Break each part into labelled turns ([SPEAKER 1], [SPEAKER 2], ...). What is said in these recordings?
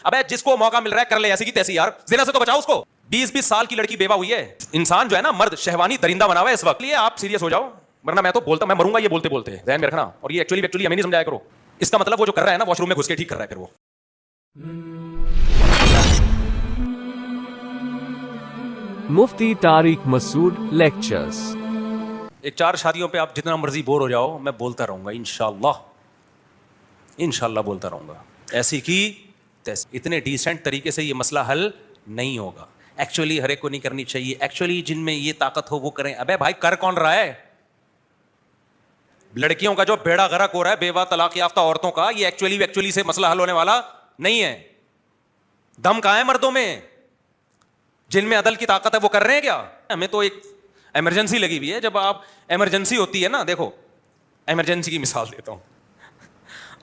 [SPEAKER 1] ابے جس کو موقع مل رہا ہے کر لے ایسی کی تیسی یار, زنا سے تو بچاؤ اس کو. 20-20 سال کی لڑکی بیوہ ہوئی ہے. انسان جو ہے نا مرد شہوانی درندہ بنا ہوا ہے اس وقت. یہ آپ سیریس ہو جاؤ, ورنہ میں تو بولتا میں مروں گا یہ بولتے بولتے, ذہن میں رکھنا. اور یہ ایکچولی ہمیں نہیں سمجھایا کرو. اس کا مطلب وہ جو کر رہا ہے نا واش روم میں گھس کے ٹھیک کر رہا ہے پھر وہ.
[SPEAKER 2] مفتی طارق مسعود لیکچرز.
[SPEAKER 1] ایک 4 شادیوں پہ آپ جتنا مرضی بور ہو جاؤ, میں بولتا رہوں گا انشاءاللہ بولتا رہوں گا. ایسی کی اتنے ڈیسنٹ طریقے سے یہ مسئلہ حل نہیں ہوگا. ایکچولی ہر ایک کو نہیں کرنی چاہیے, ایکچولی جن میں یہ طاقت ہو وہ کریں. ابے بھائی کر کون رہا ہے؟ لڑکیوں کا جو بیڑا غرق ہو رہا ہے بیوہ طلاق یافتہ عورتوں کا, یہ ایکچولی سے مسئلہ حل ہونے والا نہیں ہے. دم کہاں ہے مردوں میں؟ جن میں عدل کی طاقت ہے وہ کر رہے ہیں کیا؟ ہمیں تو ایک ایمرجنسی لگی ہوئی ہے. جب آپ ایمرجنسی ہوتی ہے نا, دیکھو ایمرجنسی کی مثال دیتا ہوں.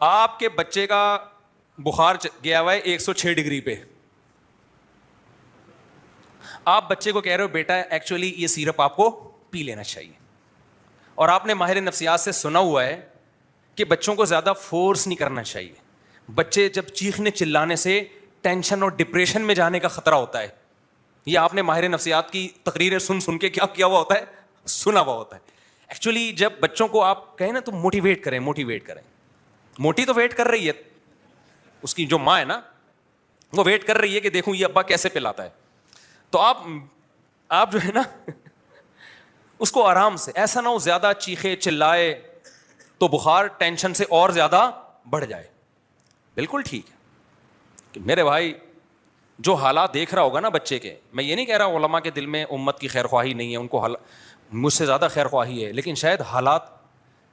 [SPEAKER 1] آپ کے بچے کا بخار گیا ہوا ہے 106 ڈگری پہ, آپ بچے کو کہہ رہے ہو بیٹا ایکچولی یہ سیرپ آپ کو پی لینا چاہیے, اور آپ نے ماہر نفسیات سے سنا ہوا ہے کہ بچوں کو زیادہ فورس نہیں کرنا چاہیے. بچے جب چیخنے چلانے سے ٹینشن اور ڈپریشن میں جانے کا خطرہ ہوتا ہے. یہ آپ نے ماہر نفسیات کی تقریریں سن کے کیا کیا ہوا ہوتا ہے, سنا ہوا ہوتا ہے. ایکچولی جب بچوں کو آپ کہیں نا تو موٹیویٹ کریں. موٹی تو ویٹ کر رہی ہے, اس کی جو ماں ہے نا وہ ویٹ کر رہی ہے کہ دیکھوں یہ ابا کیسے پلاتا ہے. تو آپ جو ہے نا اس کو آرام سے, ایسا نہ ہو زیادہ چیخے چلائے تو بخار ٹینشن سے اور زیادہ بڑھ جائے. بالکل ٹھیک ہے کہ میرے بھائی جو حالات دیکھ رہا ہوگا نا بچے کے, میں یہ نہیں کہہ رہا علماء کے دل میں امت کی خیر خواہی نہیں ہے, ان کو مجھ سے زیادہ خیر خواہی ہے, لیکن شاید حالات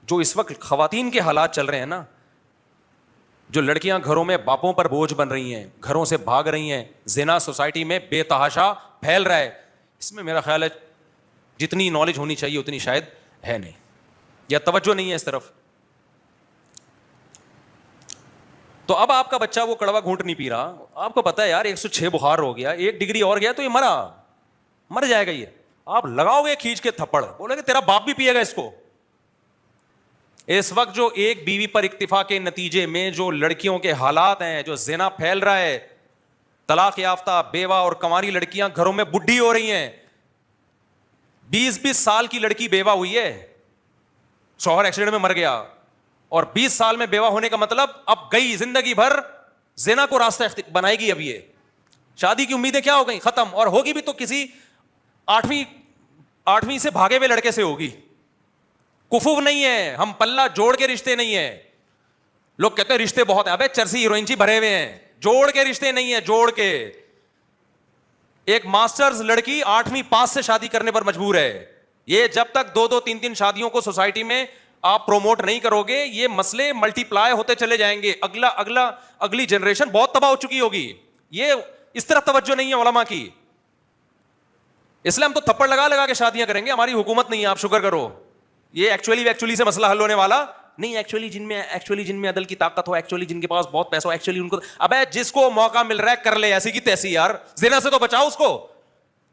[SPEAKER 1] جو اس وقت خواتین کے حالات چل رہے ہیں نا, جو لڑکیاں گھروں میں باپوں پر بوجھ بن رہی ہیں, گھروں سے بھاگ رہی ہیں, زنا سوسائٹی میں بے تحاشا پھیل رہا ہے, اس میں میرا خیال ہے جتنی نالج ہونی چاہیے اتنی شاید ہے نہیں, یا توجہ نہیں ہے اس طرف. تو اب آپ کا بچہ وہ کڑوا گھونٹ نہیں پی رہا, آپ کو پتا ہے یار 106 بخار ہو گیا, 1 ڈگری اور گیا تو یہ مر جائے گا. یہ آپ لگاؤ گے کھینچ کے تھپڑ, بولے کہ تیرا باپ بھی پیے گا اس کو. اس وقت جو ایک بیوی پر اکتفا کے نتیجے میں جو لڑکیوں کے حالات ہیں, جو زنا پھیل رہا ہے, طلاق یافتہ بیوہ اور کنواری لڑکیاں گھروں میں بڈھی ہو رہی ہیں. 20-20 سال کی لڑکی بیوہ ہوئی ہے, شوہر ایکسیڈنٹ میں مر گیا, اور 20 سال میں بیوہ ہونے کا مطلب اب گئی زندگی بھر زنا کو راستہ بنائے گی. اب یہ شادی کی امیدیں کیا ہو گئی, ختم. اور ہوگی بھی تو کسی 8ویں سے بھاگے ہوئے لڑکے سے ہوگی. کفو نہیں ہے, ہم پلہ جوڑ کے رشتے نہیں ہیں. لوگ کہتے ہیں رشتے بہت ہیں, ابے چرسی ہیروئن بھرے ہوئے ہیں, جوڑ کے رشتے نہیں ہیں, جوڑ کے. ایک ماسٹرز لڑکی 8ویں پاس سے شادی کرنے پر مجبور ہے. یہ جب تک 2-2 3-3 شادیوں کو سوسائٹی میں آپ پروموٹ نہیں کرو گے, یہ مسئلے ملٹی پلائی ہوتے چلے جائیں گے. اگلی جنریشن بہت تباہ ہو چکی ہوگی. یہ اس طرف توجہ نہیں ہے علماء کی, اس لیے ہم تو تھپڑ لگا کے شادیاں کریں گے. ہماری حکومت نہیں ہے, آپ شکر کرو. یہ ایکچولی سے مسئلہ حل ہونے والا نہیں. ایکچولی جن میں عدل کی طاقت ہو, ایکچولی جن کے پاس بہت پیسہ ہو, ایکچولی ان کو ابے جس کو موقع مل رہا ہے کر لے ایسی کی تیسی یار. زنا سے تو بچاؤ اس کو.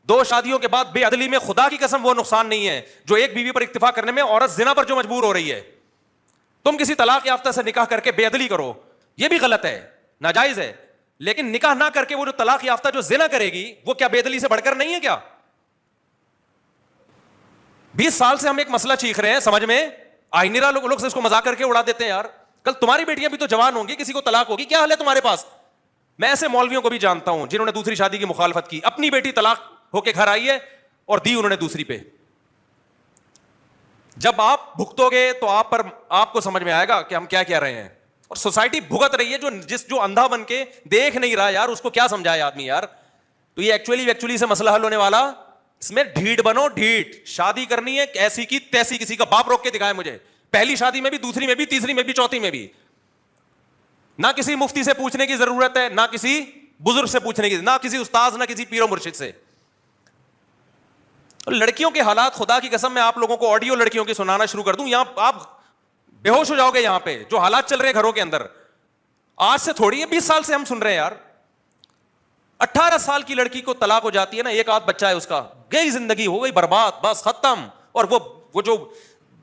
[SPEAKER 1] 2 شادیوں کے بعد بے عدلی میں خدا کی قسم وہ نقصان نہیں ہے جو ایک بیوی پر اکتفا کرنے میں عورت زنا پر جو مجبور ہو رہی ہے. تم کسی طلاق یافتہ سے نکاح کر کے بے عدلی کرو, یہ بھی غلط ہے, ناجائز ہے. لیکن نکاح نہ کر کے وہ جو طلاق یافتہ جو زنا کرے گی وہ کیا بے عدلی سے بڑھ کر نہیں ہے کیا؟ 20 سال سے ہم ایک مسئلہ چیخ رہے ہیں, سمجھ میں آئی نہیں رہا. لوگ سے اس کو مذاق کر کے اڑا دیتے ہیں. یار کل تمہاری بیٹیاں بھی تو جوان ہوں گی, کسی کو طلاق ہوگی, کیا حل ہے تمہارے پاس؟ میں ایسے مولویوں کو بھی جانتا ہوں جنہوں نے دوسری شادی کی مخالفت کی, اپنی بیٹی طلاق ہو کے گھر آئی ہے اور دی انہوں نے دوسری پہ. جب آپ بھگتو گے تو آپ کو سمجھ میں آئے گا کہ ہم کیا کہہ رہے ہیں. اور سوسائٹی بھگت رہی ہے, جو اندھا بن کے دیکھ نہیں رہا یار, اس کو کیا سمجھائے آدمی یار. تو یہ ایکچولی سے مسئلہ حل ہونے والا, اس میں ڈھیٹ بنو, ڈھیٹ. شادی کرنی ہے ایسی کی تیسی, کسی کا باپ روک کے دکھائے مجھے, پہلی شادی میں بھی, دوسری میں بھی, تیسری میں بھی, چوتھی میں بھی. نہ کسی مفتی سے پوچھنے کی ضرورت ہے, نہ کسی بزرگ سے پوچھنے کی, نہ کسی استاذ, نہ کسی پیر و مرشد سے. لڑکیوں کے حالات خدا کی قسم میں آپ لوگوں کو آڈیو لڑکیوں کی سنانا شروع کر دوں, یہاں آپ بے ہوش ہو جاؤ گے. یہاں پہ جو حالات چل رہے ہیں گھروں کے اندر, آج سے تھوڑی ہے, 20 سال سے ہم سن رہے ہیں یار. 18 سال کی لڑکی کو طلاق ہو جاتی ہے نا, ایک آدھ بچہ ہے اس کا, گئی زندگی, ہو گئی برباد, بس ختم. اور وہ جو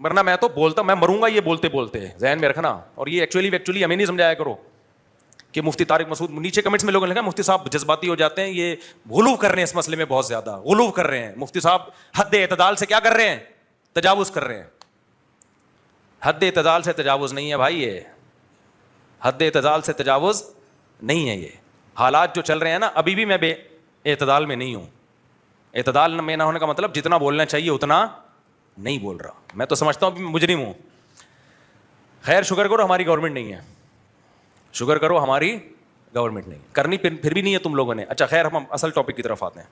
[SPEAKER 1] ورنہ میں تو بولتا, میں مروں گا یہ بولتے بولتے, ذہن میں رکھنا. اور یہ ایکچولی ہمیں نہیں سمجھایا کرو کہ مفتی طارق مسعود, نیچے کمنٹس میں لوگوں نے کہا مفتی صاحب جذباتی ہو جاتے ہیں, یہ غلو کر رہے ہیں اس مسئلے میں, بہت زیادہ غلو کر رہے ہیں مفتی صاحب, حد اعتدال سے کیا کر رہے ہیں, تجاوز کر رہے ہیں. حد اعتدال سے تجاوز نہیں ہے بھائی, یہ حد اعتدال سے تجاوز نہیں ہے. یہ حالات جو چل رہے ہیں نا, ابھی بھی میں بے اعتدال میں نہیں ہوں. اعتدال میں نہ ہونے کا مطلب جتنا بولنا چاہیے اتنا نہیں بول رہا. میں تو سمجھتا ہوں میں مجرم ہوں. خیر شکر کرو ہماری گورنمنٹ نہیں ہے, شکر کرو ہماری گورنمنٹ نہیں, کرنی پھر بھی نہیں ہے تم لوگوں نے. اچھا خیر, ہم اصل ٹاپک کی طرف آتے ہیں.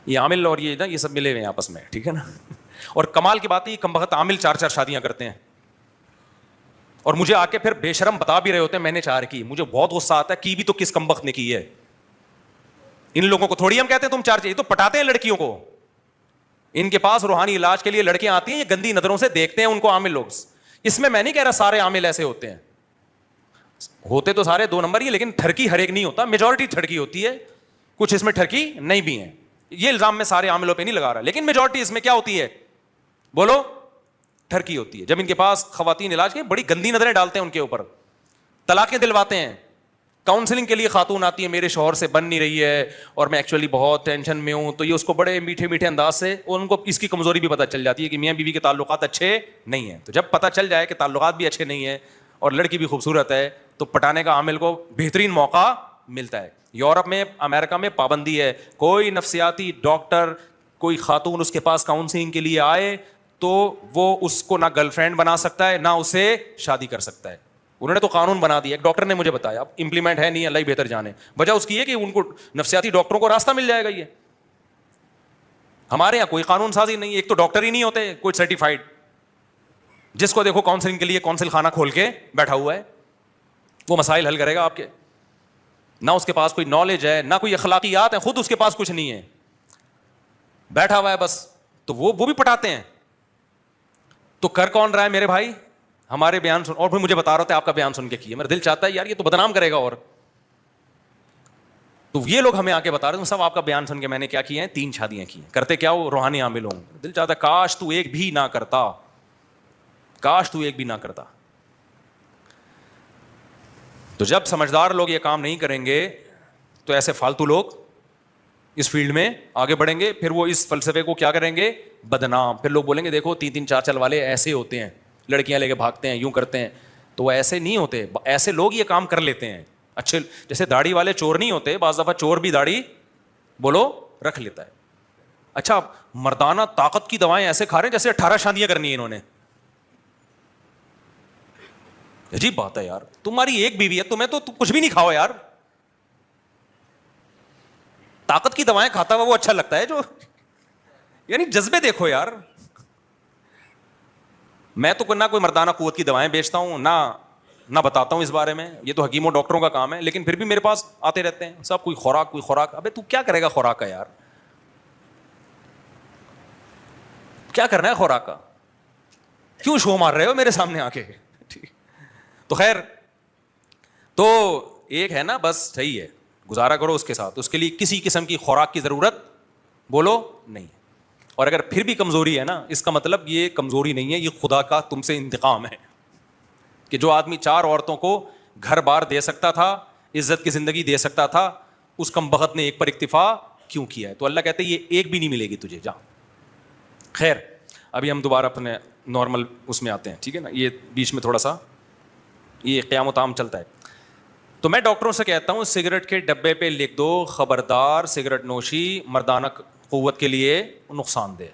[SPEAKER 1] یہ عامل اور یہ نا, یہ سب ملے ہوئے ہیں آپس میں, ٹھیک ہے نا. اور کمال کی بات ہے, یہ کم وقت عامل 4 شادیاں کرتے ہیں, اور مجھے آ کے پھر بے شرم بتا بھی رہے ہوتے ہیں میں نے 4 کی. مجھے بہت غصہ آتا ہے, کی بھی تو کس کم وقت نے کی ہے. ان لوگوں کو تھوڑی ہم کہتے ہیں تم 4 چاہیے, تو پٹاتے ہیں لڑکیوں کو. ان کے پاس روحانی علاج کے لیے لڑکیاں آتی ہیں, یہ گندی نظروں سے دیکھتے ہیں ان کو عامل لوگ. اس میں نہیں کہہ رہا سارے عامل ایسے ہوتے ہیں, ہوتے تو سارے 2 نمبر ہی, لیکن ٹھرکی ہر ایک نہیں ہوتا, میجورٹی ٹھرکی ہوتی ہے, کچھ اس میں ٹھرکی نہیں بھی ہیں. یہ الزام میں سارے عاملوں پہ نہیں لگا رہا, لیکن میجورٹی اس میں کیا ہوتی ہے, بولو, ٹھرکی ہوتی ہے. جب ان کے پاس خواتین علاج کے بڑی گندی نظریں ڈالتے ہیں ان کے اوپر, طلاقیں دلواتے ہیں. کاؤنسلنگ کے لیے خاتون آتی ہے, میرے شوہر سے بن نہیں رہی ہے اور میں ایکچولی بہت ٹینشن میں ہوں, تو یہ اس کو بڑے میٹھے میٹھے انداز سے, اور ان کو اس کی کمزوری بھی پتہ چل جاتی ہے کہ میاں بیوی کے تعلقات اچھے نہیں ہیں. تو جب پتہ چل جائے کہ تعلقات بھی اچھے نہیں ہیں اور لڑکی بھی خوبصورت ہے, تو پٹانے کا عامل کو بہترین موقع ملتا ہے. یورپ میں, امریکہ میں پابندی ہے, کوئی نفسیاتی ڈاکٹر, کوئی خاتون اس کے پاس کاؤنسلنگ کے لیے آئے تو وہ اس کو نہ گرل فرینڈ بنا سکتا ہے, نہ اسے شادی کر سکتا ہے. انہوں نے تو قانون بنا دیا, ایک ڈاکٹر نے مجھے بتایا, اب امپلیمنٹ ہے نہیں, اللہ ہی بہتر جانے. وجہ اس کی ہے کہ ان کو نفسیاتی ڈاکٹروں کو راستہ مل جائے گا. یہ ہمارے یہاں کوئی قانون سازی نہیں, ایک تو ڈاکٹر ہی نہیں ہوتے کوئی سرٹیفائڈ, جس کو دیکھو کاؤنسلنگ کے لیے کونسل خانہ کھول کے بیٹھا ہوا ہے, وہ مسائل حل کرے گا آپ کے. نہ اس کے پاس کوئی نالج ہے, نہ کوئی اخلاقیات ہے, خود اس کے پاس کچھ نہیں ہے, بیٹھا ہوا ہے بس. تو وہ بھی پٹاتے ہیں. تو کر کون رہا ہے میرے بھائی, ہمارے بیان سن, اور پھر مجھے بتا رہا تھا آپ کا بیان سن کے کیا, میرا دل چاہتا ہے یار یہ تو بدنام کرے گا. اور تو یہ لوگ ہمیں آ کے بتا رہے ہیں سب آپ کا بیان سن کے میں نے کیا کیا ہے, 3 شادیاں کی ہیں. کرتے کیا ہو, روحانی عامل ہوں. دل چاہتا ہے کاش تو ایک بھی نہ کرتا, کاش تو ایک بھی نہ کرتا. تو جب سمجھدار لوگ یہ کام نہیں کریں گے تو ایسے فالتو لوگ اس فیلڈ میں آگے بڑھیں گے. پھر وہ اس فلسفے کو کیا کریں گے, بدنام. پھر لوگ بولیں گے دیکھو 3 4 والے ایسے ہوتے ہیں, لڑکیاں لے کے بھاگتے ہیں, یوں کرتے ہیں. تو وہ ایسے نہیں ہوتے, ایسے لوگ یہ کام کر لیتے ہیں. اچھے جیسے داڑھی والے چور نہیں ہوتے, بعض دفعہ چور بھی داڑھی بولو رکھ لیتا ہے. اچھا مردانہ طاقت کی دوائیں ایسے کھا رہے ہیں جیسے 18 شادیاں کرنی ہیں انہوں نے. عجیب بات ہے یار, تمہاری ایک بیوی ہے, تمہیں تو کچھ بھی نہیں کھاؤ یار. طاقت کی دوائیں کھاتا ہوا وہ اچھا لگتا ہے جو, یعنی جذبے دیکھو یار. میں تو نہ کوئی مردانہ قوت کی دوائیں بیچتا ہوں, نہ بتاتا ہوں اس بارے میں, یہ تو حکیموں ڈاکٹروں کا کام ہے. لیکن پھر بھی میرے پاس آتے رہتے ہیں سب, کوئی خوراک. ابے تو کیا کرے گا خوراک کا یار, کیا کرنا ہے خوراک کا, کیوں شو مار رہے ہو میرے سامنے آ کے. تو خیر, تو ایک ہے نا بس, صحیح ہے, گزارا کرو اس کے ساتھ, اس کے لیے کسی قسم کی خوراک کی ضرورت بولو نہیں. اور اگر پھر بھی کمزوری ہے نا, اس کا مطلب یہ کمزوری نہیں ہے, یہ خدا کا تم سے انتقام ہے کہ جو آدمی 4 عورتوں کو گھر بار دے سکتا تھا, عزت کی زندگی دے سکتا تھا, اس کم بخت نے ایک پر اکتفا کیوں کیا ہے. تو اللہ کہتے ہیں یہ ایک بھی نہیں ملے گی تجھے, جا. خیر ابھی ہم دوبارہ اپنے نارمل اس میں آتے ہیں, ٹھیک ہے نا. یہ بیچ میں تھوڑا سا یہ قیام و طعام چلتا ہے. تو میں ڈاکٹروں سے کہتا ہوں سگریٹ کے ڈبے پہ لکھ دو, خبردار سگریٹ نوشی مردانہ قوت کے لیے نقصان دہ.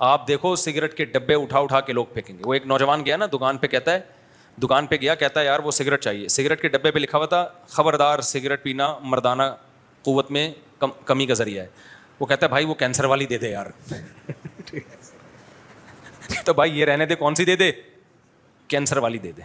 [SPEAKER 1] آپ دیکھو سگریٹ کے ڈبے اٹھا کے لوگ پھینکیں گے. وہ ایک نوجوان گیا نا دکان پہ, کہتا ہے یار وہ سگریٹ چاہیے. سگریٹ کے ڈبے پہ لکھا ہوا تھا خبردار سگریٹ پینا مردانہ قوت میں کمی کا ذریعہ ہے. وہ کہتا ہے بھائی وہ کینسر والی دے دے یار. تو بھائی یہ رہنے دے, کون سی دے دے, کینسر والی دے دے.